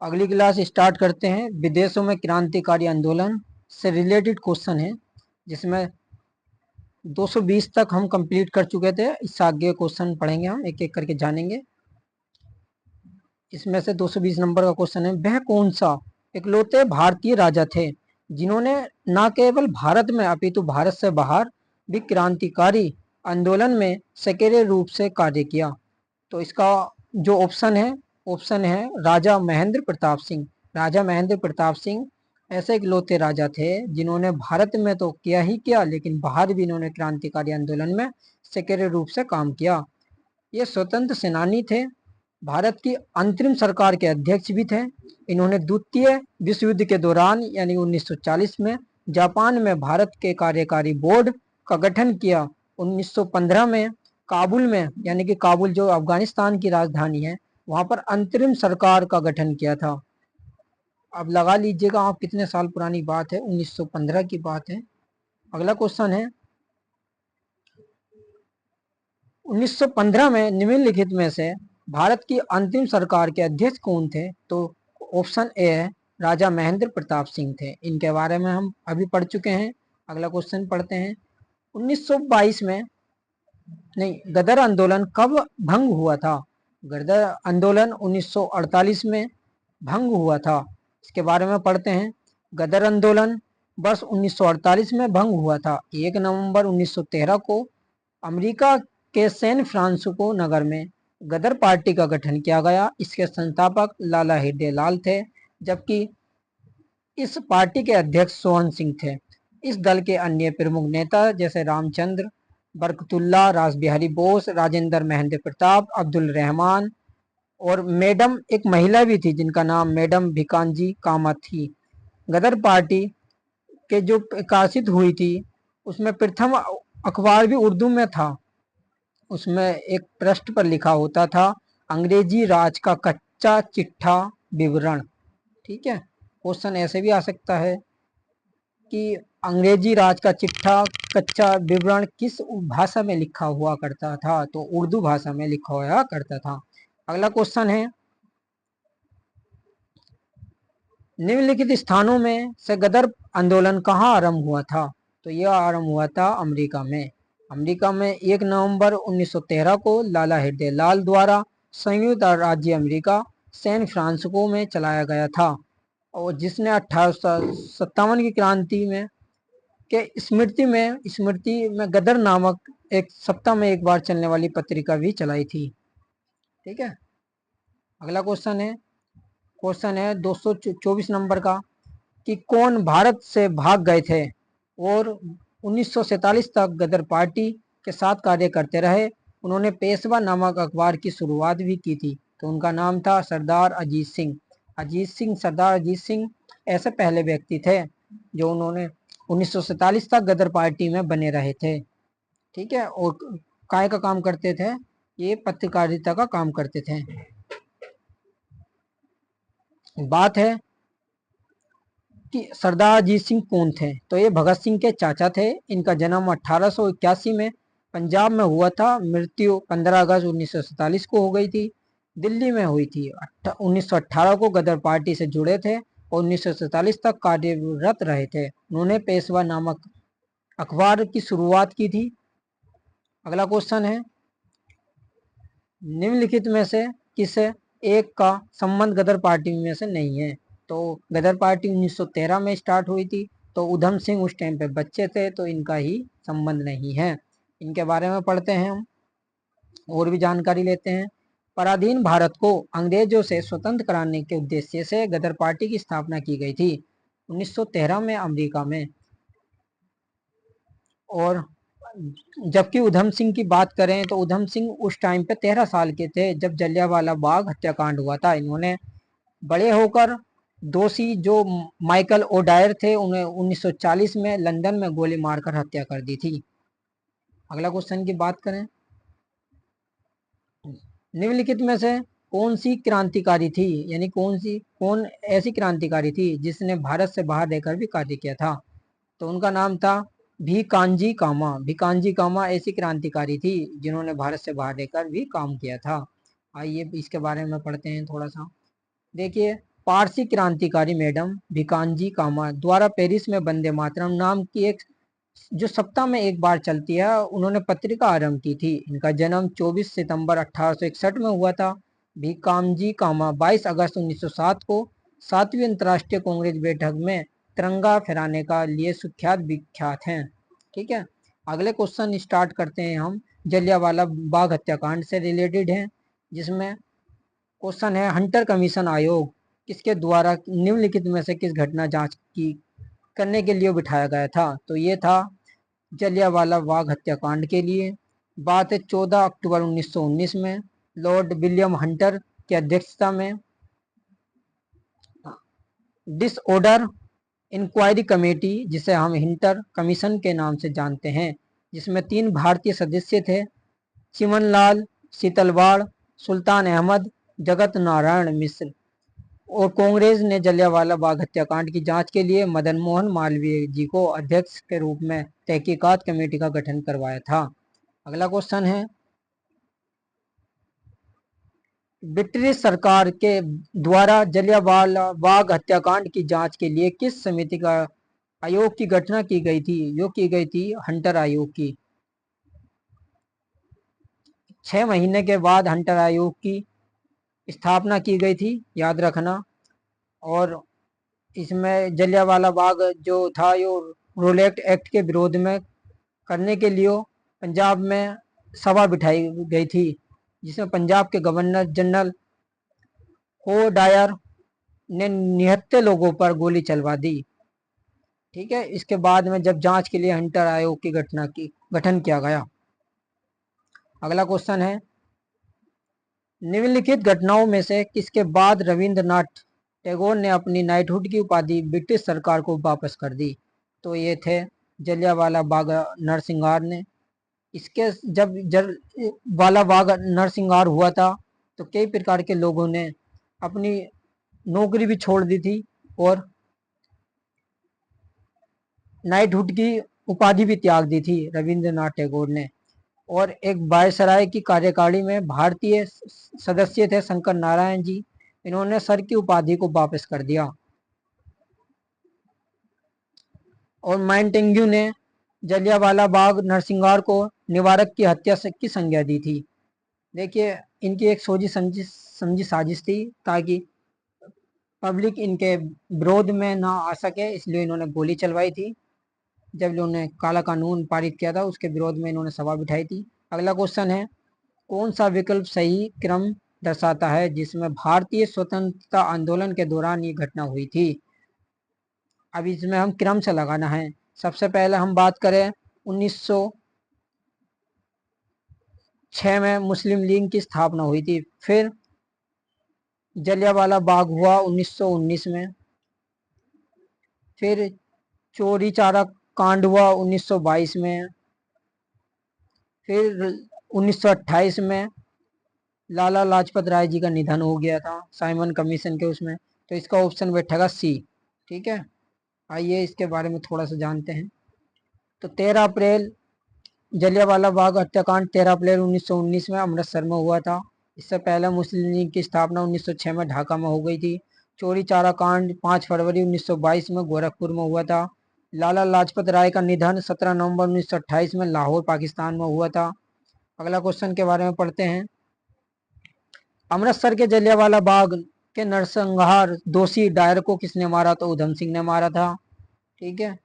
अगली class start करते हैं। विदेशों में क्रांतिकारी आंदोलन से रिलेटेड क्वेश्चन है, जिसमें 220 तक हम कंप्लीट कर चुके थे। इससे आगे क्वेश्चन पढ़ेंगे, हम एक एक करके जानेंगे। इसमें से 220 नंबर का क्वेश्चन है, वह कौन सा इकलौते भारतीय राजा थे जिन्होंने न केवल भारत में अपितु भारत से बाहर भी क्रांतिकारी आंदोलन में सक्रिय रूप से कार्य किया। तो इसका जो ऑप्शन है राजा महेंद्र प्रताप सिंह। राजा महेंद्र प्रताप सिंह ऐसे इकलौते राजा थे जिन्होंने भारत में तो किया ही किया, लेकिन बाहर भी इन्होंने क्रांतिकारी आंदोलन में सक्रिय रूप से काम किया। ये स्वतंत्र सेनानी थे, भारत की अंतरिम सरकार के अध्यक्ष भी थे। इन्होंने द्वितीय विश्व युद्ध के दौरान यानी 1940 में जापान में भारत के कार्यकारी बोर्ड का गठन किया। 1915 में काबुल में, यानी कि काबुल जो अफगानिस्तान की राजधानी है, वहां पर अंतरिम सरकार का गठन किया था। अब लगा लीजिएगा आप कितने साल पुरानी बात है, 1915 की बात है। अगला क्वेश्चन है, 1915 में निम्नलिखित में से भारत की अंतिम सरकार के अध्यक्ष कौन थे? तो ऑप्शन ए है राजा महेंद्र प्रताप सिंह थे। इनके बारे में हम अभी पढ़ चुके हैं। अगला क्वेश्चन पढ़ते हैं, 1922 में गदर आंदोलन कब भंग हुआ था? गदर आंदोलन 1948 में भंग हुआ था। इसके बारे में पढ़ते हैं। गदर आंदोलन वर्ष 1948 में भंग हुआ था। 1 नवंबर 1913 को अमेरिका के सैन फ्रांसिस्को नगर में गदर पार्टी का गठन किया गया। इसके संस्थापक लाला हृदयलाल थे, जबकि इस पार्टी के अध्यक्ष सोहन सिंह थे। इस दल के अन्य प्रमुख नेता जैसे रामचंद्र, बरकतुल्ला, रास बिहारी बोस, राजेंद्र महेंद्र प्रताप, अब्दुल रहमान और मैडम एक महिला भी थी जिनका नाम मैडम भिकांजी कामा थी। गदर पार्टी के जो प्रकाशित हुई थी उसमें प्रथम अखबार भी उर्दू में था। उसमें एक पृष्ठ पर लिखा होता था, अंग्रेजी राज का कच्चा चिट्ठा विवरण। ठीक है, क्वेश्चन ऐसे भी आ सकता है कि अंग्रेजी राज का चिट्ठा कच्चा विवरण किस भाषा में लिखा हुआ करता था? तो उर्दू भाषा में लिखा हुआ करता था। अगला क्वेश्चन है, निम्नलिखित स्थानों में से गदर आंदोलन कहाँ आरंभ हुआ था? तो यह आरंभ हुआ था अमेरिका में। अमेरिका में 1 नवंबर 1913 को लाला हृदयलाल द्वारा संयुक्त राज्य अमेरिका सैन फ्रांसिस्को में चलाया गया था, और जिसने 1857 की क्रांति में के स्मृति में गदर नामक एक सप्ताह में एक बार चलने वाली पत्रिका भी चलाई थी। ठीक है, अगला क्वेश्चन है 224 नंबर का, कि कौन भारत से भाग गए थे और 1947 तक गदर पार्टी के साथ कार्य करते रहे? उन्होंने पेशवा नामक अखबार की शुरुआत भी की थी। तो उनका नाम था सरदार अजीत सिंह। सरदार अजीत सिंह ऐसे पहले व्यक्ति थे जो उन्होंने 1947 तक गदर पार्टी में बने रहे थे। ठीक है, और काय का काम करते थे? ये पत्रकारिता का काम करते थे। बात है कि सरदार अजीत सिंह कौन थे? तो ये भगत सिंह के चाचा थे। इनका जन्म 1881 में पंजाब में हुआ था। मृत्यु 15 अगस्त 1947 को हो गई थी, दिल्ली में हुई थी। 1918 को गदर पार्टी से जुड़े थे और 1947 तक कार्यरत रहे थे। उन्होंने पेशवा नामक अखबार की शुरुआत की थी। अगला क्वेश्चन है, निम्नलिखित में से किस एक का संबंध गदर पार्टी में से नहीं है? तो गदर पार्टी 1913 में स्टार्ट हुई थी, तो उधम सिंह उस टाइम पे बच्चे थे, तो इनका ही संबंध नहीं है। इनके बारे में पढ़ते हैं हम, और भी जानकारी लेते हैं। पराधीन भारत को अंग्रेजों से स्वतंत्र कराने के उद्देश्य से गदर पार्टी की स्थापना की गई थी 1913 में अमेरिका में। और जबकि उधम सिंह की बात करें तो उधम सिंह उस टाइम पे 13 साल के थे जब जलियांवाला बाग हत्याकांड हुआ था। इन्होंने बड़े होकर दोषी जो माइकल ओडायर थे उन्हें 1940 में लंदन में गोली मारकर हत्या कर दी थी। अगला क्वेश्चन की बात करें, निम्नलिखित में से कौन सी क्रांतिकारी थी, यानी कौन ऐसी क्रांतिकारी थी जिसने भारत से बाहर रहकर भी कार्य किया था? तो उनका नाम था भिकांजी कामा ऐसी क्रांतिकारी थी जिन्होंने भारत से बाहर रहकर भी काम किया था। आइए इसके बारे में पढ़ते हैं थोड़ा सा। देखिए, पारसी क्रांतिकारी मैडम भिकांजी कामा द्वारा पेरिस में वंदे मातरम नाम की एक जो सप्ताह में एक बार चलती है उन्होंने पत्रिका आरंभ की थी। इनका जन्म 24 सितंबर 1861 में हुआ था। भिकामजी कामा 22 अगस्त 1907 को 7वीं अंतर्राष्ट्रीय कांग्रेस बैठक में तिरंगा फहराने का लिए सुख्यात विख्यात हैं। ठीक है, अगले क्वेश्चन स्टार्ट करते हैं हम, जलियांवाला बाग हत्याकांड से रिलेटेड है, जिसमें क्वेश्चन है हंटर कमीशन आयोग किसके द्वारा निम्नलिखित में से किस घटना जांच की करने के लिए बिठाया गया था? तो ये था जलियांवाला बाग हत्याकांड के लिए। बात है 14 अक्टूबर 1919 में लॉर्ड विलियम हंटर की अध्यक्षता में डिसऑर्डर इंक्वायरी कमेटी, जिसे हम हंटर कमीशन के नाम से जानते हैं, जिसमें 3 भारतीय सदस्य थे, चिमनलाल शीतलवाड़, सुल्तान अहमद, जगत नारायण मिश्र। और कांग्रेस ने जलियांवाला बाग हत्याकांड की जांच के लिए मदन मोहन मालवीय जी को अध्यक्ष के रूप में तहकीकात कमेटी का गठन करवाया था। अगला क्वेश्चन है, ब्रिटिश सरकार के द्वारा जलियांवाला बाग हत्याकांड की जांच के लिए किस समिति का आयोग की घटना की गई थी? जो की गई थी हंटर आयोग की। 6 महीने के बाद हंटर आयोग की स्थापना की गई थी, याद रखना। और इसमें जलियांवाला बाग जो था यो रोलेक्ट एक्ट के विरोध में करने के लिए पंजाब में सभा बिठाई गई थी, जिसमें पंजाब के गवर्नर जनरल हो डायर ने निहत्थे लोगों पर गोली चलवा दी। ठीक है, इसके बाद में जब जांच के लिए हंटर आयोग की घटना की गठन किया गया। अगला क्वेश्चन है, निम्नलिखित घटनाओं में से किसके बाद रविंद्रनाथ टैगोर ने अपनी नाइटहुड की उपाधि ब्रिटिश सरकार को वापस कर दी? तो ये थे जलियांवाला बाग नरसंहार ने। इसके जब वाला बाग नरसंहार हुआ था तो कई प्रकार के लोगों ने अपनी नौकरी भी छोड़ दी थी और नाइटहुड की उपाधि भी त्याग दी थी रविंद्रनाथ टैगोर ने। और एक वायसराय की कार्यकारिणी में भारतीय सदस्य थे शंकर नारायण जी, इन्होंने सर की उपाधि को वापस कर दिया। और माउंटेन्यू ने जलियांवाला बाग नरसंहार को निवारक की हत्या की संज्ञा दी थी। देखिए, इनकी एक सोची समझी साजिश थी ताकि पब्लिक इनके विरोध में ना आ सके, इसलिए इन्होंने गोली चलवाई थी। जब इन्होंने काला कानून पारित किया था उसके विरोध में इन्होंने सभा बिठाई थी। अगला क्वेश्चन है, कौन सा विकल्प सही क्रम दर्शाता है जिसमें भारतीय स्वतंत्रता आंदोलन के दौरान ये घटना हुई थी? अब इसमें हम क्रम से लगाना है। सबसे पहले हम बात करें 1906 में मुस्लिम लीग की स्थापना हुई थी। फिर जलियांवाला बाग हुआ 1919 में। फिर चोरी चारा कांड हुआ 1922 में। फिर 1928 में लाला लाजपत राय जी का निधन हो गया था साइमन कमीशन के उसमें। तो इसका ऑप्शन बैठेगा सी। ठीक है, आइए इसके बारे में थोड़ा सा जानते हैं। तो 13 अप्रैल जलियांवाला बाग हत्याकांड 13 अप्रैल 1919 में अमृतसर में हुआ था। इससे पहले मुस्लिम लीग की स्थापना 1906 में ढाका में हो गई थी। चोरी चारा कांड 5 फरवरी 1922 में गोरखपुर में हुआ था। लाला लाजपत राय का निधन 17 नवंबर 1928 में लाहौर पाकिस्तान में हुआ था। अगला क्वेश्चन के बारे में पढ़ते हैं। अमृतसर के जलियांवाला बाग के नरसंहार दोषी डायर को किसने मारा? तो उधम सिंह ने मारा था। ठीक है,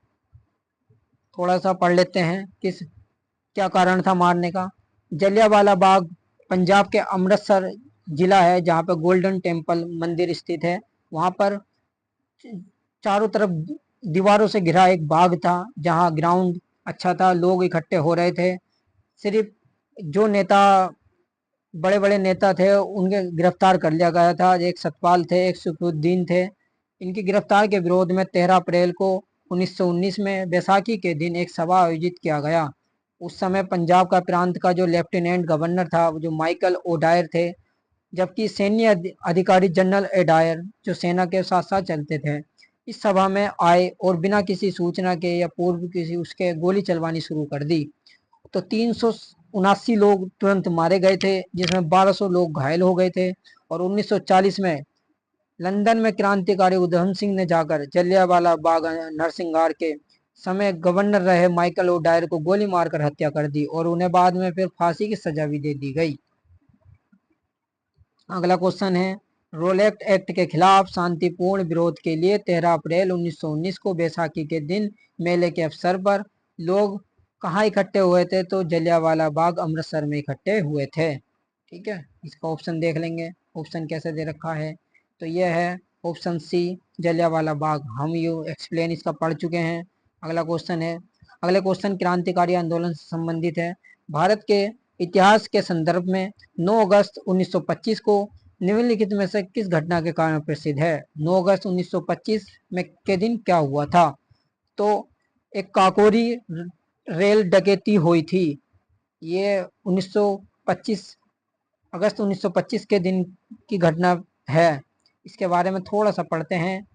थोड़ा सा पढ़ लेते हैं किस क्या कारण था मारने का। जलियांवाला बाग पंजाब के अमृतसर जिला है जहाँ पे गोल्डन टेम्पल मंदिर स्थित है। वहाँ पर चारों तरफ दीवारों से घिरा एक बाग था जहाँ ग्राउंड अच्छा था, लोग इकट्ठे हो रहे थे। सिर्फ जो नेता बड़े बड़े नेता थे उनके गिरफ्तार कर लिया गया था। एक सतपाल थे, एक सुखरुद्दीन थे। इनकी गिरफ्तार के विरोध में 13 अप्रैल को 1919 में बैसाखी के दिन एक सभा आयोजित किया गया। उस समय पंजाब का प्रांत का जो लेफ्टिनेंट गवर्नर था जो माइकल ओडायर थे, जबकि सैन्य अधिकारी जनरल एडायर जो सेना के साथ साथ चलते थे, इस सभा में आए और बिना किसी सूचना के या पूर्व किसी उसके गोली चलवानी शुरू कर दी। तो 379 लोग तुरंत मारे गए थे, जिसमें 1200 लोग घायल हो गए थे। और 1940 में लंदन में क्रांतिकारी उधम सिंह ने जाकर जलियांवाला बाग नरसंहार के समय गवर्नर रहे माइकल ओडायर को गोली मारकर हत्या कर दी और उन्हें बाद में फिर फांसी की सजा भी दे दी गई। अगला क्वेश्चन है, रोलेक्ट एक्ट के खिलाफ शांतिपूर्ण विरोध के लिए 13 अप्रैल 1919 को बैसाखी के दिन मेले के अवसर पर लोग कहाँ इकट्ठे हुए थे? तो जलियांवाला बाग अमृतसर में इकट्ठे हुए थे। ठीक है, इसका ऑप्शन देख लेंगे, ऑप्शन कैसे दे रखा है। तो यह है ऑप्शन सी, जलियांवाला बाग। हम यू एक्सप्लेन इसका पढ़ चुके हैं। अगला क्वेश्चन है, अगले क्वेश्चन क्रांतिकारी आंदोलन से संबंधित है। भारत के इतिहास के संदर्भ में 9 अगस्त 1925 को निम्नलिखित में से किस घटना के कारण प्रसिद्ध है? 9 अगस्त 1925 में के दिन क्या हुआ था? तो एक काकोरी रेल डकैती हुई थी। ये 1925 अगस्त 1925 के दिन की घटना है। इसके बारे में थोड़ा सा पढ़ते हैं।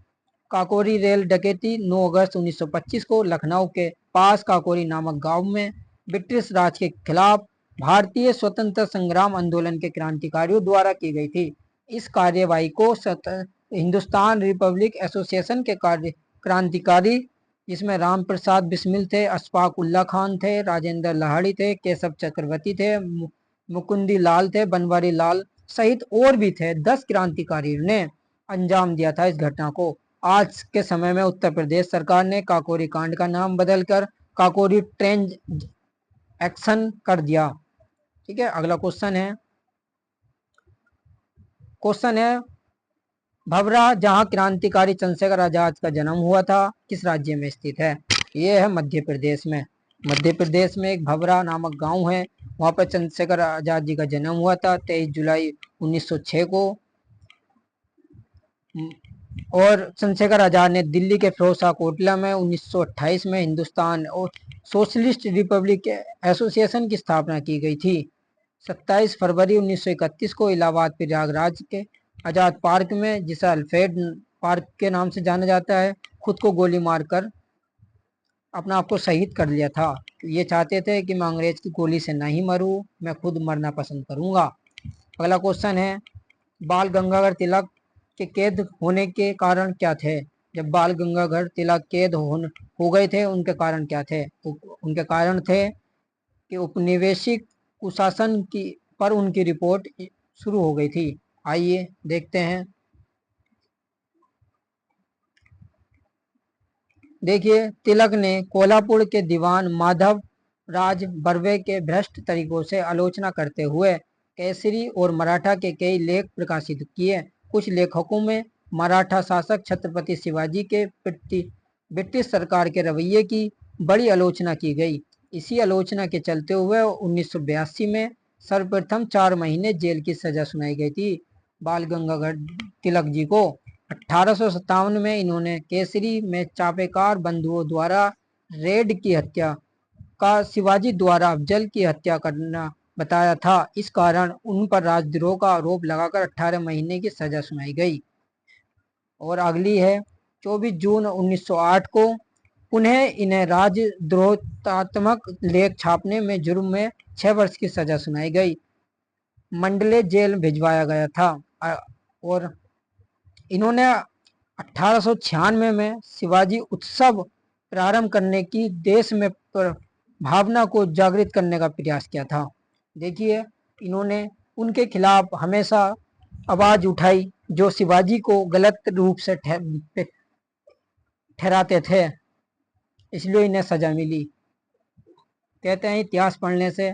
काकोरी रेल डकैती 9 अगस्त 1925 को लखनऊ के पास काकोरी नामक गांव में ब्रिटिश राज के खिलाफ भारतीय स्वतंत्रता संग्राम आंदोलन के क्रांतिकारियों द्वारा की गई थी। इस कार्यवाही को हिंदुस्तान रिपब्लिक एसोसिएशन के क्रांतिकारी, जिसमें राम प्रसाद बिस्मिल थे, अशफाक उल्ला खान थे, राजेंद्र लाहिड़ी थे, केशव चक्रवर्ती थे, मुकुंदी लाल थे, बनवारी लाल सहित और भी थे, 10 क्रांतिकारियों ने अंजाम दिया था इस घटना को। आज के समय में उत्तर प्रदेश सरकार ने काकोरी कांड का नाम बदलकर काकोरी ट्रेन एक्शन कर दिया। ठीक है, अगला क्वेश्चन है भभरा, जहां क्रांतिकारी चंद्रशेखर आजाद का जन्म हुआ था, किस राज्य में स्थित है? ये है मध्य प्रदेश में। मध्य प्रदेश में एक भभरा नामक गांव है, वहां पर चंद्रशेखर आजाद जी का जन्म हुआ था 23 जुलाई 1906 को। और चंद्रशेखर आजाद ने दिल्ली के फिरोजशाह कोटला में 1928 में हिंदुस्तान और सोशलिस्ट रिपब्लिक एसोसिएशन की स्थापना की गई थी। 27 फरवरी 1931 को इलाहाबाद प्रयागराज के आजाद पार्क में, जिसे अल्फ्रेड पार्क के नाम से जाना जाता है, खुद को गोली मारकर अपना आपको शहीद कर लिया था। ये चाहते थे कि मैं अंग्रेज की गोली से नहीं मरूं, मैं खुद मरना पसंद करूंगा। अगला क्वेश्चन है, बाल गंगाधर तिलक के कैद होने के कारण क्या थे? जब बाल गंगाधर तिलक कैद हो गए थे, उनके कारण क्या थे? उनके कारण थे कि उपनिवेशिक कुशासन की पर उनकी रिपोर्ट शुरू हो गई थी। आइए देखते हैं। देखिए, तिलक ने कोल्हापुर के दीवान माधव राज बर्वे के भ्रष्ट तरीकों से आलोचना करते हुए केसरी और मराठा के कई लेख प्रकाशित किए। कुछ लेखकों में मराठा शासक छत्रपति शिवाजी के प्रति ब्रिटिश सरकार के रवैये की बड़ी आलोचना की गई। इसी आलोचना के चलते हुए 1982 में सर्वप्रथम 4 महीने जेल की सजा सुनाई गई थी बाल गंगाधर तिलक जी को। 1857 में इन्होंने केसरी में चापेकार बंधुओं द्वारा रेड की हत्या का शिवाजी द्वारा अफजल की हत्या करना बताया था। इस कारण उन पर राजद्रोह का आरोप लगाकर 18 महीने की सजा सुनाई गई। और अगली है 24 जून 1908 को पुनः इन्हें राजद्रोहात्मक लेख छापने में जुर्म में 6 वर्ष की सजा सुनाई गई। मंडले जेल भिजवाया गया था। और इन्होंने 1896 में शिवाजी उत्सव प्रारंभ करने की देश में भावना को जागृत करने का प्रयास किया था। देखिए, इन्होंने उनके खिलाफ हमेशा आवाज उठाई जो शिवाजी को गलत रूप से ठहराते थे, इसलिए इन्हें सजा मिली। कहते हैं इतिहास पढ़ने से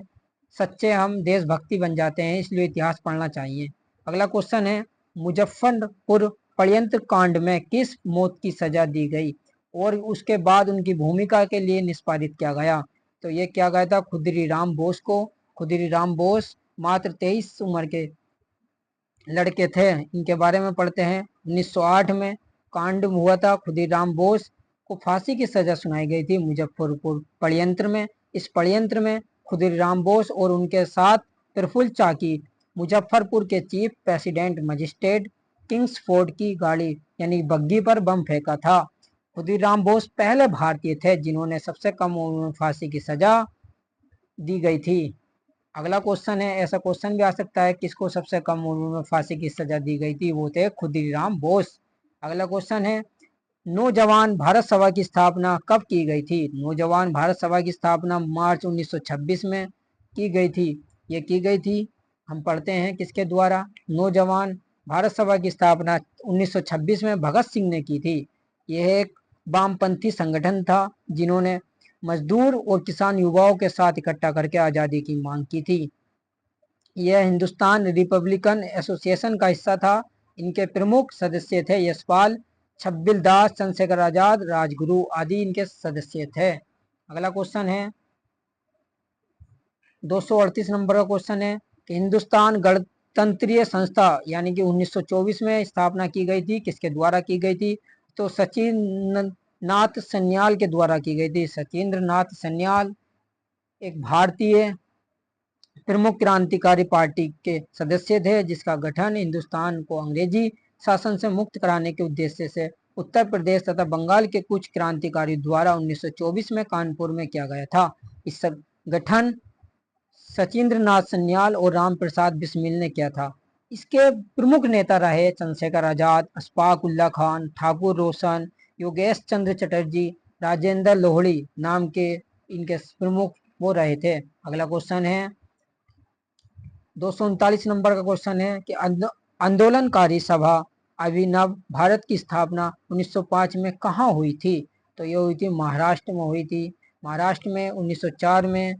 सच्चे हम देशभक्ति बन जाते हैं, इसलिए इतिहास पढ़ना चाहिए। अगला क्वेश्चन है, मुजफ्फरपुर षड्यंत्र कांड में किस मौत की सजा दी गई और उसके बाद उनकी भूमिका के लिए निष्पादित किया गया? तो ये किया गया था खुदीराम बोस को। खुदीराम बोस मात्र 23 उम्र के लड़के थे। इनके बारे में पढ़ते हैं। 1908 में कांड हुआ था। खुदीराम बोस को फांसी की सजा सुनाई गई थी मुजफ्फरपुर षड्यंत्र में। इस षड्यंत्र में खुदीराम बोस और उनके साथ प्रफुल्ल चाकी मुजफ्फरपुर के चीफ प्रेसिडेंट मजिस्ट्रेट किंग्सफोर्ड की गाड़ी यानी बग्गी पर बम फेंका था। खुदीराम बोस पहले भारतीय थे जिन्होंने सबसे कम उम्र में फांसी की सजा दी गई थी। अगला क्वेश्चन है, ऐसा क्वेश्चन भी आ सकता है, किसको सबसे कम उम्र में फांसी की सजा दी गई थी? वो थे खुदीराम बोस। अगला क्वेश्चन है, नौजवान भारत सभा की स्थापना कब की गई थी? नौजवान भारत सभा की स्थापना मार्च 1926 में की गई थी। ये की गई थी, हम पढ़ते हैं किसके द्वारा? नौजवान भारत सभा की स्थापना 1926 में भगत सिंह ने की थी। यह एक वामपंथी संगठन था जिन्होंने मजदूर और किसान युवाओं के साथ इकट्ठा करके आज़ादी की मांग की थी। यह हिंदुस्तान रिपब्लिकन एसोसिएशन का हिस्सा था। इनके प्रमुख सदस्य थे यशपाल, छब्बिल दास, चंद्रशेखर आजाद, राजगुरु आदि इनके सदस्य थे। अगला क्वेश्चन है 238 नंबर का क्वेश्चन है कि हिंदुस्तान गणतंत्रीय संस्था यानी कि 1924 में स्थापना की गई थी, किसके द्वारा की गई थी? तो सचिंद्र नाथ सन्याल के द्वारा की गई थी। सचिंद्र नाथ सन्याल एक भारतीय प्रमुख क्रांतिकारी पार्टी के सदस्य थे जिसका गठन हिंदुस्तान को अंग्रेजी शासन से मुक्त कराने के उद्देश्य से उत्तर प्रदेश तथा बंगाल के कुछ क्रांतिकारी द्वारा 1924 में कानपुर में किया गया था। इस गठन सचिंद्र नाथ सन्याल और राम प्रसाद बिस्मिल ने किया था। इसके प्रमुख नेता रहे चंद्रशेखर आजाद, अशफाक उल्ला खान, ठाकुर रोशन, योगेश चंद्र चटर्जी, राजेंद्र लोहड़ी नाम के इनके प्रमुख वो रहे थे। अगला क्वेश्चन है 239 नंबर का क्वेश्चन है कि आंदोलनकारी सभा अभिनव भारत की स्थापना 1905 में कहाँ हुई थी? तो ये हुई थी महाराष्ट्र में हुई थी। महाराष्ट्र में 1904 में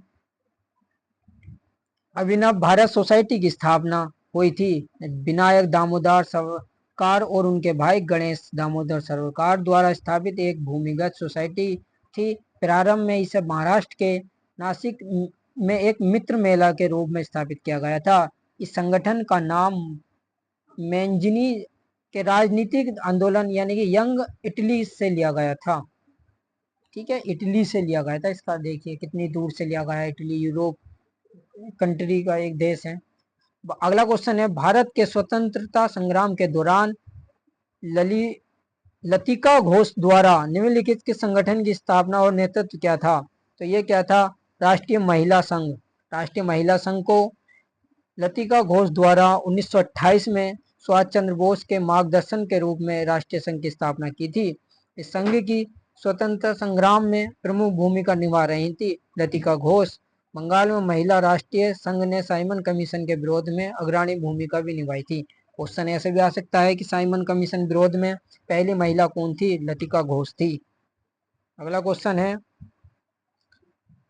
अभिनव भारत सोसाइटी की स्थापना हुई थी। विनायक दामोदर सरकार और उनके भाई गणेश दामोदर सरकार द्वारा स्थापित एक भूमिगत सोसाइटी थी। प्रारंभ में इसे महाराष्ट्र के नासिक में एक मित्र मेला के रूप में स्थापित किया गया था। इस संगठन का नाम मैंजिनी के राजनीतिक आंदोलन यानी कि यंग इटली से लिया गया था। ठीक है, इटली से लिया गया था। इसका देखिए कितनी दूर से लिया गया है, इटली यूरोप कंट्री का एक देश है। अगला क्वेश्चन है, भारत के स्वतंत्रता संग्राम के दौरान लली लतिका घोष द्वारा निम्नलिखित के संगठन की स्थापना और नेतृत्व क्या था? तो ये क्या था? राष्ट्रीय महिला संघ। राष्ट्रीय महिला संघ को लतिका घोष द्वारा 1928 में सुभाष चंद्र बोस के मार्गदर्शन के रूप में राष्ट्रीय संघ की स्थापना की थी। इस संघ की स्वतंत्रता संग्राम में प्रमुख भूमिका निभा रही थी लतिका घोष। बंगाल में महिला राष्ट्रीय संघ ने साइमन कमीशन के विरोध में अग्रणी भूमिका भी निभाई थी। क्वेश्चन ऐसे भी आ सकता है कि साइमन कमीशन विरोध में पहली महिला कौन थी? लतिका घोष थी। अगला क्वेश्चन है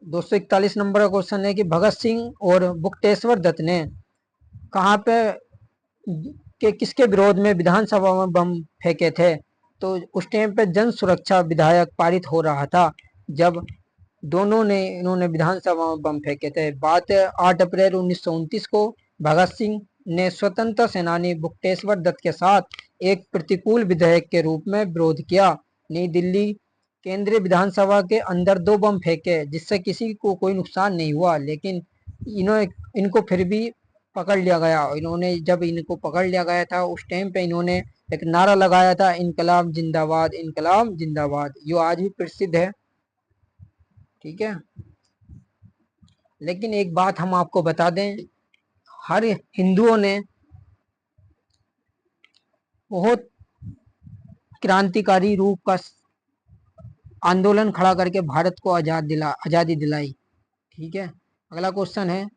241 नंबर का क्वेश्चन है कि भगत सिंह और बुकटेश्वर दत्त ने कहाँ पे के किसके विरोध में विधानसभा में बम फेंके थे? तो उस टाइम पे जन सुरक्षा विधायक पारित हो रहा था जब दोनों ने इन्होंने विधानसभा में बम फेंके थे। बात है 8 अप्रैल 1929 को भगत सिंह ने स्वतंत्र सेनानी बुकटेश्वर दत्त के साथ एक प्रतिकूल विधेयक के रूप में विरोध किया। नई दिल्ली केंद्रीय विधानसभा के अंदर 2 बम फेंके जिससे किसी को कोई नुकसान नहीं हुआ, लेकिन इनको फिर भी पकड़ लिया गया। इन्होंने जब इनको पकड़ लिया गया था उस टाइम पे इन्होंने एक नारा लगाया था, इनकलाब जिंदाबाद, इनकलाब जिंदाबाद, जो आज भी प्रसिद्ध है। ठीक है, लेकिन एक बात हम आपको बता दें, हर हिंदुओं ने बहुत क्रांतिकारी रूप का आंदोलन खड़ा करके भारत को आजादी दिलाई। ठीक है, अगला क्वेश्चन है,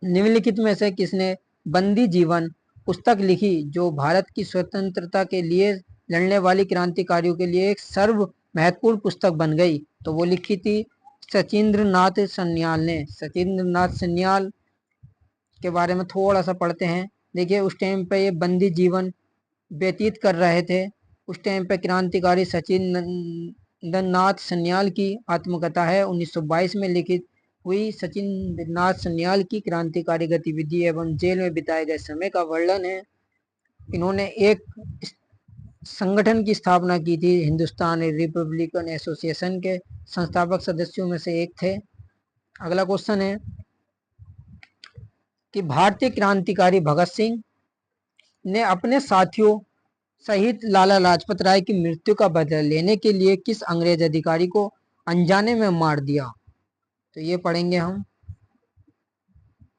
निम्नलिखित में से किसने बंदी जीवन पुस्तक लिखी जो भारत की स्वतंत्रता के लिए लड़ने वाली क्रांतिकारियों के लिए एक सर्व महत्वपूर्ण पुस्तक बन गई? तो वो लिखी थी सचिंद्र नाथ सन्याल ने। सचिंद्र नाथ सन्याल के बारे में थोड़ा सा पढ़ते हैं। देखिए उस टाइम पे ये बंदी जीवन व्यतीत कर रहे थे। उस टाइम पे क्रांतिकारी सचिंद्र नाथ सन्याल की आत्मकथा है, 1922 में लिखित हुई। सचिंद्र नाथ सन्याल की क्रांतिकारी गतिविधि एवं जेल में बिताए गए समय का वर्णन है। इन्होंने एक संगठन की स्थापना की थी, हिंदुस्तान रिपब्लिकन एसोसिएशन के संस्थापक सदस्यों में से एक थे। अगला क्वेश्चन है कि भारतीय क्रांतिकारी भगत सिंह ने अपने साथियों सहित लाला लाजपत राय की मृत्यु का बदला लेने के लिए किस अंग्रेज अधिकारी को अनजाने में मार दिया? तो ये पढ़ेंगे हम।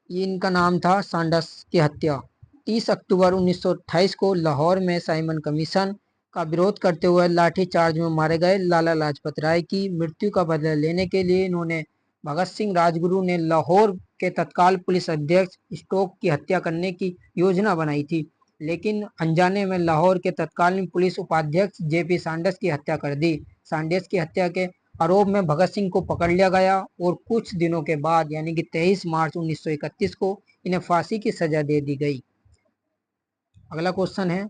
ये इनका नाम था सांडस की हत्या। 30 अक्टूबर 1928 को लाहौर में साइमन कमीशन का विरोध करते हुए लाठीचार्ज में मारे गए लाला लाजपत राय की मृत्यु का बदला लेने के लिए इन्होंने भगत सिंह राजगुरु ने लाहौर के तत्काल पुलिस अध्यक्ष स्टोक की हत्या करने की योजना बनाई थी, लेकिन अनजाने में लाहौर के तत्कालीन पुलिस उपाध्यक्ष जेपी सांडस की हत्या कर दी। सांडस की हत्या के आरोप में भगत सिंह को पकड़ लिया गया और कुछ दिनों के बाद यानी कि 23 मार्च 1931 को इन्हें फांसी की सजा दे दी गई। अगला क्वेश्चन है,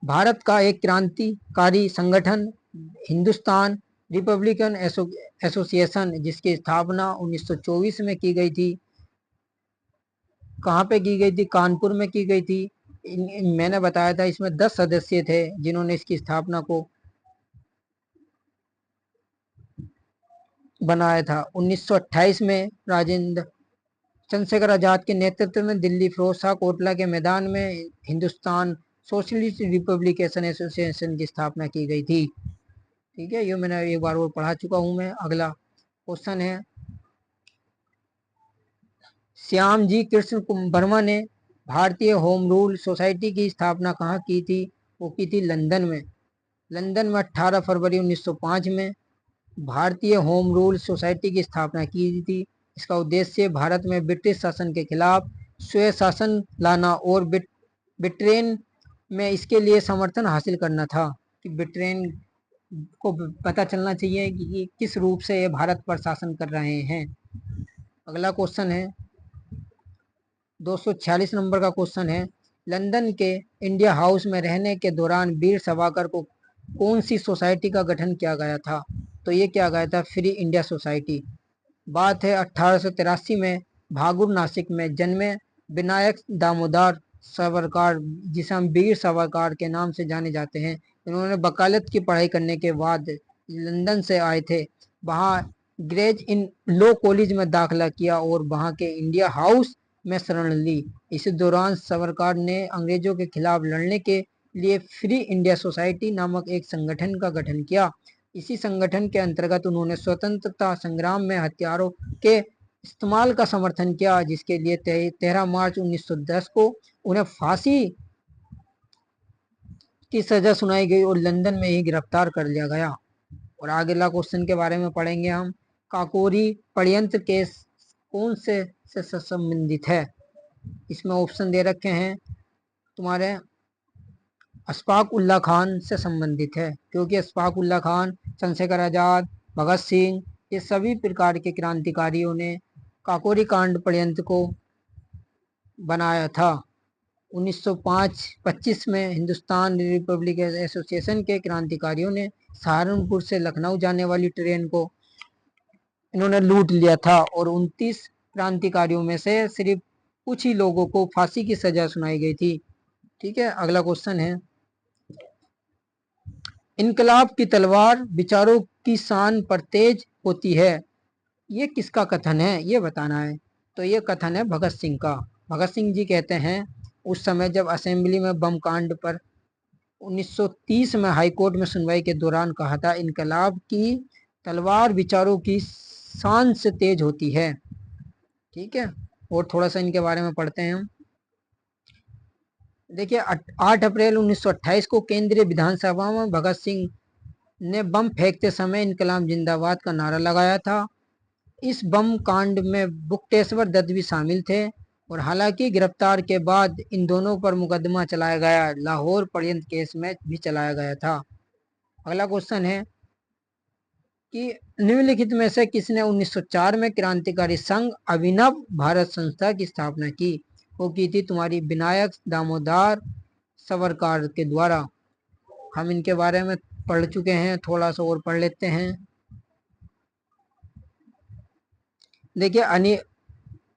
भारत का एक क्रांतिकारी संगठन हिंदुस्तान रिपब्लिकन एसोसिएशन जिसकी स्थापना 1924 में की गई थी, कहाँ पे की गई थी? कानपुर में की गई थी। मैंने बताया था इसमें 10 सदस्य थे जिन्होंने इसकी स्थापना को बनाया था। 1928 में राजेंद्र चंद्रशेखर आजाद के नेतृत्व में दिल्ली फिरोज शाह कोटला के मैदान में हिंदुस्तान सोशलिस्ट रिपब्लिकेशन एसोसिएशन की स्थापना की गई थी। ठीक है, ये मैंने एक बार और पढ़ा चुका हूं मैं। अगला क्वेश्चन है, श्याम जी कृष्ण वर्मा ने भारतीय होम रूल सोसाइटी की स्थापना कहाँ की थी? वो की थी लंदन में। लंदन में 18 फरवरी 1905 में भारतीय होम रूल सोसाइटी की स्थापना की थी। इसका उद्देश्य भारत में ब्रिटिश शासन के खिलाफ स्वयं शासन लाना और ब्रिटेन में इसके लिए समर्थन हासिल करना था कि ब्रिटेन को पता चलना चाहिए कि किस रूप से ये भारत पर शासन कर रहे हैं। अगला क्वेश्चन है 246 नंबर का क्वेश्चन है, लंदन के इंडिया हाउस में रहने के दौरान वीर सावरकर को कौन सी सोसाइटी का गठन किया गया था? तो ये किया गया था फ्री इंडिया सोसाइटी। बात है 1883 में भागुर नासिक में जन्मे विनायक दामोदर सावरकर, जिसे हम वीर सावरकर के नाम से जाने जाते हैं। इन्होंने वकालत की पढ़ाई करने के बाद लंदन से आए थे, वहाँ ग्रेज इन लॉ कॉलेज में दाखिला किया और वहाँ के इंडिया हाउस में शरण ली। इसी दौरान सावरकर ने अंग्रेजों के खिलाफ लड़ने के लिए फ्री इंडिया सोसाइटी नामक एक संगठन का गठन किया। इसी संगठन के अंतर्गत उन्होंने स्वतंत्रता संग्राम में हथियारों के इस्तेमाल का समर्थन किया, जिसके लिए 13 मार्च 1910 को उन्हें फांसी की सजा सुनाई गई और लंदन में ही गिरफ्तार कर लिया गया। और अगला क्वेश्चन के बारे में पढ़ेंगे हम, काकोरी षड्यंत्र केस कौन से संबंधित है? इसमें ऑप्शन दे रखे हैं तुम्हारे, अशफाक उल्ला खान से संबंधित है, क्योंकि अशफाक उल्ला खान, चंद्रशेखर आजाद, भगत सिंह, ये सभी प्रकार के क्रांतिकारियों ने काकोरी कांड षड्यंत्र को बनाया था। 1925 में हिंदुस्तान रिपब्लिक एसोसिएशन के क्रांतिकारियों ने सहारनपुर से लखनऊ जाने वाली ट्रेन को इन्होंने लूट लिया था और 29 क्रांतिकारियों में से सिर्फ कुछ ही लोगों को फांसी की सजा सुनाई गई थी। ठीक है, अगला क्वेश्चन है, इनकलाब की तलवार विचारों की शान पर तेज होती है, ये किसका कथन है? ये बताना है। तो ये कथन है भगत सिंह का। भगत सिंह जी कहते हैं उस समय जब असेंबली में बम कांड पर 1930 में हाईकोर्ट में सुनवाई के दौरान कहा था, इनकलाब की तलवार विचारों की शान से तेज होती है। ठीक है, और थोड़ा सा इनके बारे में पढ़ते हैं हम। देखिए 8 अप्रैल 1928 को केंद्रीय विधानसभा में भगत सिंह ने बम फेंकते समय इनकलाब जिंदाबाद का नारा लगाया था। इस बम कांड में बुक्तेश्वर दत्त भी शामिल थे और हालांकि गिरफ्तार के बाद इन दोनों पर मुकदमा चलाया गया, लाहौर षड्यंत्र केस में भी चलाया गया था। अगला क्वेश्चन है कि निम्नलिखित में से किसने 1904 में क्रांतिकारी संघ अभिनव भारत संस्था की स्थापना की? वो की थी तुम्हारी विनायक दामोदर सावरकर के द्वारा। हम इनके बारे में पढ़ चुके हैं, थोड़ा सा और पढ़ लेते हैं। देखिए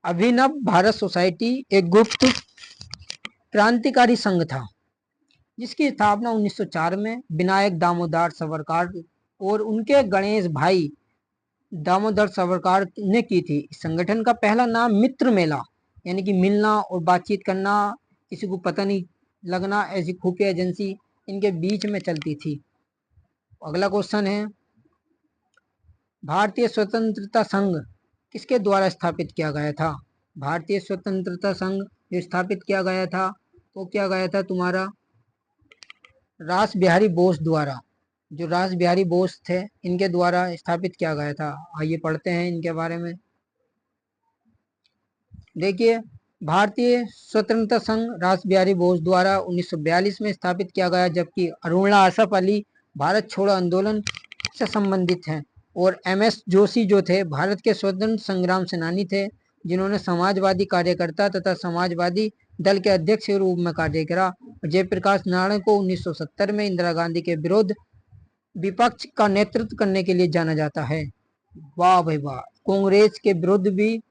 अभिनव भारत सोसाइटी एक गुप्त क्रांतिकारी संघ था जिसकी स्थापना 1904 में विनायक दामोदर सावरकर और उनके गणेश भाई दामोदर सावरकर ने की थी। इस संगठन का पहला नाम मित्र मेला यानी कि मिलना और बातचीत करना, किसी को पता नहीं लगना, ऐसी खुफिया एजेंसी इनके बीच में चलती थी। अगला क्वेश्चन है, भारतीय स्वतंत्रता संघ किसके द्वारा स्थापित किया गया था? भारतीय स्वतंत्रता संघ जो स्थापित किया गया था वो किया गया था तुम्हारा रास बिहारी बोस द्वारा। जो रास बिहारी बोस थे इनके द्वारा स्थापित किया गया था। आइए पढ़ते हैं इनके बारे में। देखिए, भारतीय स्वतंत्रता संघ रास बिहारी बोस द्वारा 1942 में स्थापित किया गया, जबकि अरुणा आसफ अली भारत छोड़ो आंदोलन से संबंधित हैं। और एमएस जोशी जो थे भारत के स्वतंत्र संग्राम सेनानी थे, जिन्होंने समाजवादी कार्यकर्ता तथा समाजवादी दल के अध्यक्ष के रूप में कार्य करा। जयप्रकाश नारायण को 1970 में इंदिरा गांधी के विरुद्ध विपक्ष का नेतृत्व करने के लिए जाना जाता है। वाह भाई वाह, कांग्रेस के विरुद्ध भी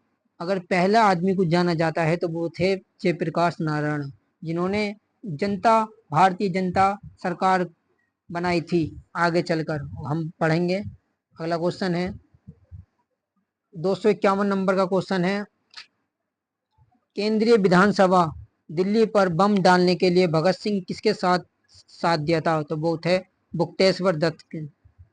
अगर पहला आदमी को जाना जाता है तो वो थे जयप्रकाश नारायण, जिन्होंने जनता भारतीय जनता सरकार बनाई थी। आगे चलकर हम पढ़ेंगे। अगला क्वेश्चन है 251 नंबर का क्वेश्चन है, केंद्रीय विधानसभा दिल्ली पर बम डालने के लिए भगत सिंह किसके साथ साथ दिया था? तो वो थे बुकटेश्वर दत्त के।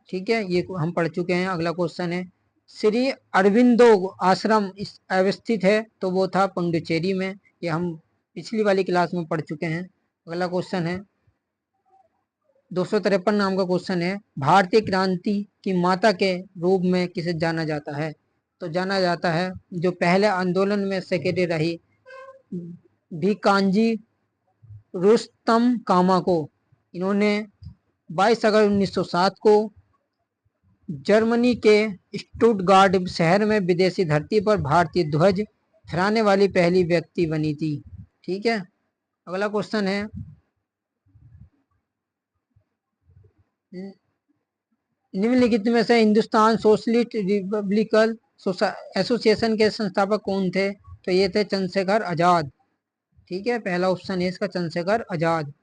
ठीक है, ये हम पढ़ चुके हैं। अगला क्वेश्चन है, श्री अरविंदो आश्रम अवस्थित है? तो वो था पुडुचेरी में। ये हम पिछली वाली क्लास में पढ़ चुके हैं। अगला क्वेश्चन है 253 नाम का क्वेश्चन है, भारतीय क्रांति की माता के रूप में किसे जाना जाता है? तो जाना जाता है जो पहले आंदोलन में सेक्रेटरी रही भीकांजी रुस्तम कामा को। इन्होंने 22 अगस्त 1907 को जर्मनी के स्टुटगार्ड शहर में विदेशी धरती पर भारतीय ध्वज फहराने वाली पहली व्यक्ति बनी थी। ठीक है, अगला क्वेश्चन है, निम्नलिखित में से हिंदुस्तान सोशलिस्ट रिपब्लिकन एसोसिएशन के संस्थापक कौन थे? तो ये थे चंद्रशेखर आजाद। ठीक है, पहला ऑप्शन है इसका चंद्रशेखर आजाद।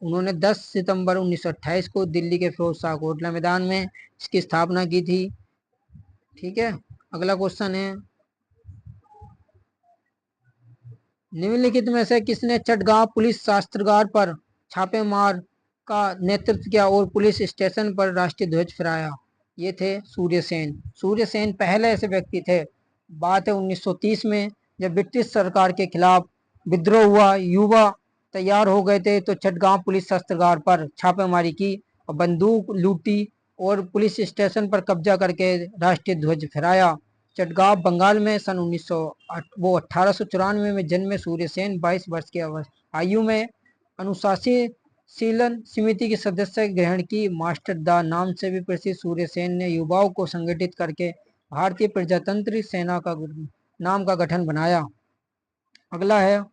उन्होंने 10 सितंबर 1928 को दिल्ली के फिरोज शाह कोटला मैदान में इसकी स्थापना की थी। ठीक है, अगला क्वेश्चन है, निम्नलिखित में से किसने चटगांव पुलिस शस्त्रागार पर छापेमार का नेतृत्व किया और पुलिस स्टेशन पर राष्ट्रीय ध्वज फहराया? ये थे सूर्यसेन। सूर्यसेन पहले ऐसे व्यक्ति थे। बात है 1930 में, जब ब्रिटिश सरकार के खिलाफ विद्रोह हुआ, युवा तैयार हो गए थे, तो चटगांव पुलिस शस्त्रागार पर छापेमारी की और बंदूक लूटी और पुलिस स्टेशन पर कब्जा करके राष्ट्रीय ध्वज फहराया। चटगांव बंगाल में सन 1894 में जन्मे सूर्यसेन 22 वर्ष की आयु में अनुशासन समिति के सदस्य ग्रहण की। मास्टर दा नाम से भी प्रसिद्ध सूर्यसेन ने युवाओं को संगठित करके भारतीय प्रजातंत्र सेना का नाम का गठन बनाया। अगला है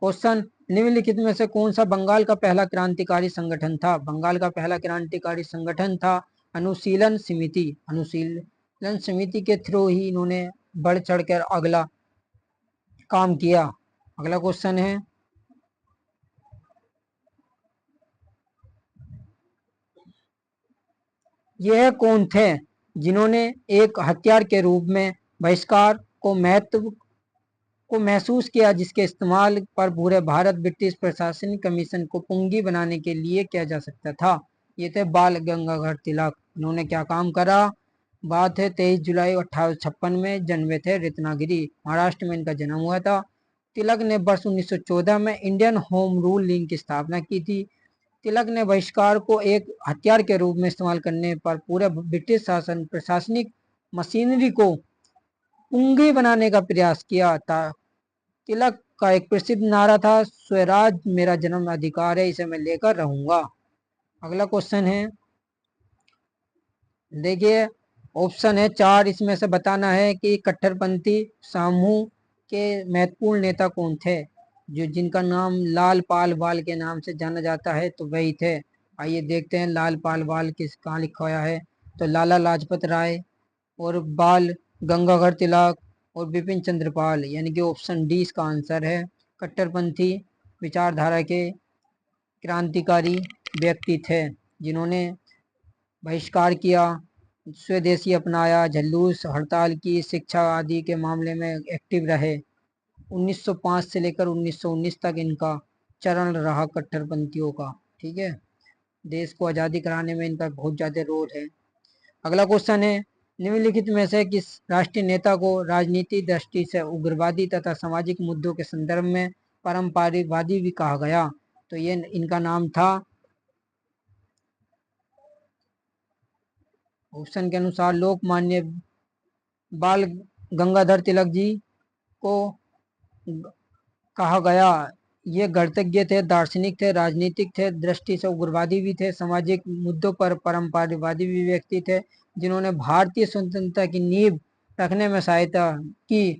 क्वेश्चन, निम्नलिखित में से कौन सा बंगाल का पहला क्रांतिकारी संगठन था? बंगाल का पहला क्रांतिकारी संगठन था अनुशीलन समिति। अनुशीलन समिति के थ्रू ही इन्होंने बढ़ चढ़कर अगला काम किया। अगला क्वेश्चन है, यह कौन थे जिन्होंने एक हथियार के रूप में बहिष्कार को महत्व को महसूस किया, जिसके इस्तेमाल पर पूरे भारत ब्रिटिश प्रशासनिक कमीशन को पुंगी बनाने के लिए किया जा सकता था? ये थे बाल गंगाधर तिलक। उन्होंने क्या काम करा? बात है 23 जुलाई 1856 में जन्मे थे, रत्नागिरी महाराष्ट्र में इनका जन्म हुआ था। तिलक ने वर्ष 1914 में इंडियन होम रूल लीग की स्थापना की थी। तिलक ने बहिष्कार को एक हथियार के रूप में इस्तेमाल करने पर पूरे ब्रिटिश शासन प्रशासनिक मशीनरी को पुंगी बनाने का प्रयास किया था। तिलक का एक प्रसिद्ध नारा था, स्वराज मेरा जन्म अधिकार है, इसे मैं लेकर रहूंगा। अगला क्वेश्चन है, देखिए ऑप्शन है 4, इसमें से बताना है कि कट्टरपंथी समूह के महत्वपूर्ण नेता कौन थे? जो जिनका नाम लाल पाल बाल के नाम से जाना जाता है, तो वही थे। आइए देखते हैं लाल पाल बाल किस कहाँ लिखा हुआ है। तो लाला लाजपत राय और बाल गंगाधर तिलक और बिपिन चंद्रपाल, यानी कि ऑप्शन डी इसका आंसर है। कट्टरपंथी विचारधारा के क्रांतिकारी व्यक्ति थे, जिन्होंने बहिष्कार किया, स्वदेशी अपनाया, झल्लूस हड़ताल की, शिक्षा आदि के मामले में एक्टिव रहे। 1905 से लेकर 1919 तक इनका चरण रहा कट्टरपंथियों का। ठीक है, देश को आज़ादी कराने में इनका बहुत ज़्यादा रोल है। अगला क्वेश्चन है, निम्नलिखित में से किस राष्ट्रीय नेता को राजनीति दृष्टि से उग्रवादी तथा सामाजिक मुद्दों के संदर्भ में परंपरावादी भी कहा गया? तो ये इनका नाम था, ऑप्शन के अनुसार लोकमान्य बाल गंगाधर तिलक जी को कहा गया। ये गणितज्ञ थे, दार्शनिक थे, राजनीतिक थे, दृष्टि से उग्रवादी भी थे, सामाजिक मुद्दों पर परंपरावादी भी व्यक्ति थे, जिन्होंने भारतीय स्वतंत्रता की नींव रखने में सहायता की।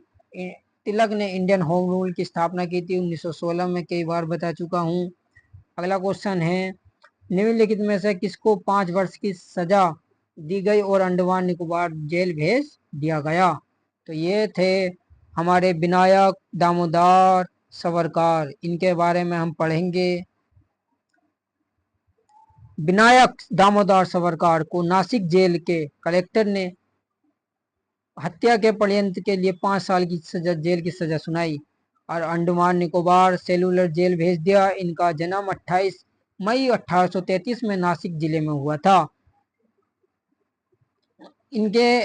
तिलक ने इंडियन होम रूल की स्थापना की थी 1916 में, कई बार बता चुका हूँ। अगला क्वेश्चन है, निम्नलिखित में से किसको 5 वर्ष की सजा दी गई और अंडमान निकोबार जेल भेज दिया गया? तो ये थे हमारे विनायक दामोदर सावरकर, इनके बारे में हम पढ़ेंगे। विनायक दामोदर सावरकर को नासिक जेल के कलेक्टर ने हत्या के षड्यंत्र के लिए 5 साल की सजा, जेल की सजा सुनाई और अंडमान निकोबार सेलुलर जेल भेज दिया। इनका जन्म 28 मई 1833 में नासिक जिले में हुआ था। इनके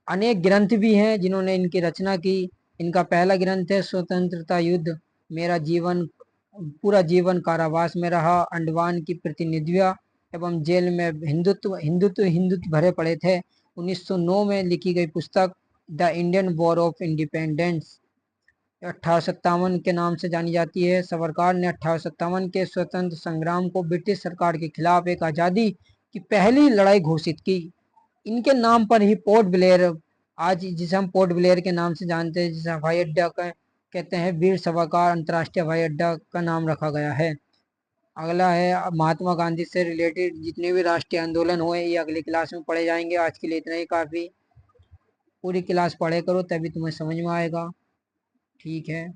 अनेक ग्रंथ भी हैं जिन्होंने इनकी रचना की। इनका पहला ग्रंथ है स्वतंत्रता युद्ध, मेरा जीवन, पूरा जीवन कारावास में रहा, अंडमान की प्रतिनिधियां एवं जेल में हिंदुत्व हिंदुत्व हिंदुत्व भरे पड़े थे। 1909 में लिखी गई पुस्तक the Indian war of independence 1857 के नाम से जानी जाती है। सावरकर ने 1857 के स्वतंत्र संग्राम को ब्रिटिश सरकार के खिलाफ एक आज़ादी की पहली लड़ाई घोषित की। इनके नाम पर ही पोर्ट ब्लेयर, आज जिसे हम पोर्ट ब्लेयर के नाम से जानते हैं, जिसे हवाई अड्डा का कहते हैं, वीर सावरकर अंतर्राष्ट्रीय हवाई अड्डा का नाम रखा गया है। अगला है, महात्मा गांधी से रिलेटेड जितने भी राष्ट्रीय आंदोलन हुए ये अगली क्लास में पढ़े जाएंगे। आज के लिए इतना ही काफ़ी। पूरी क्लास पढ़े करो तभी तुम्हें समझ में आएगा। ठीक है।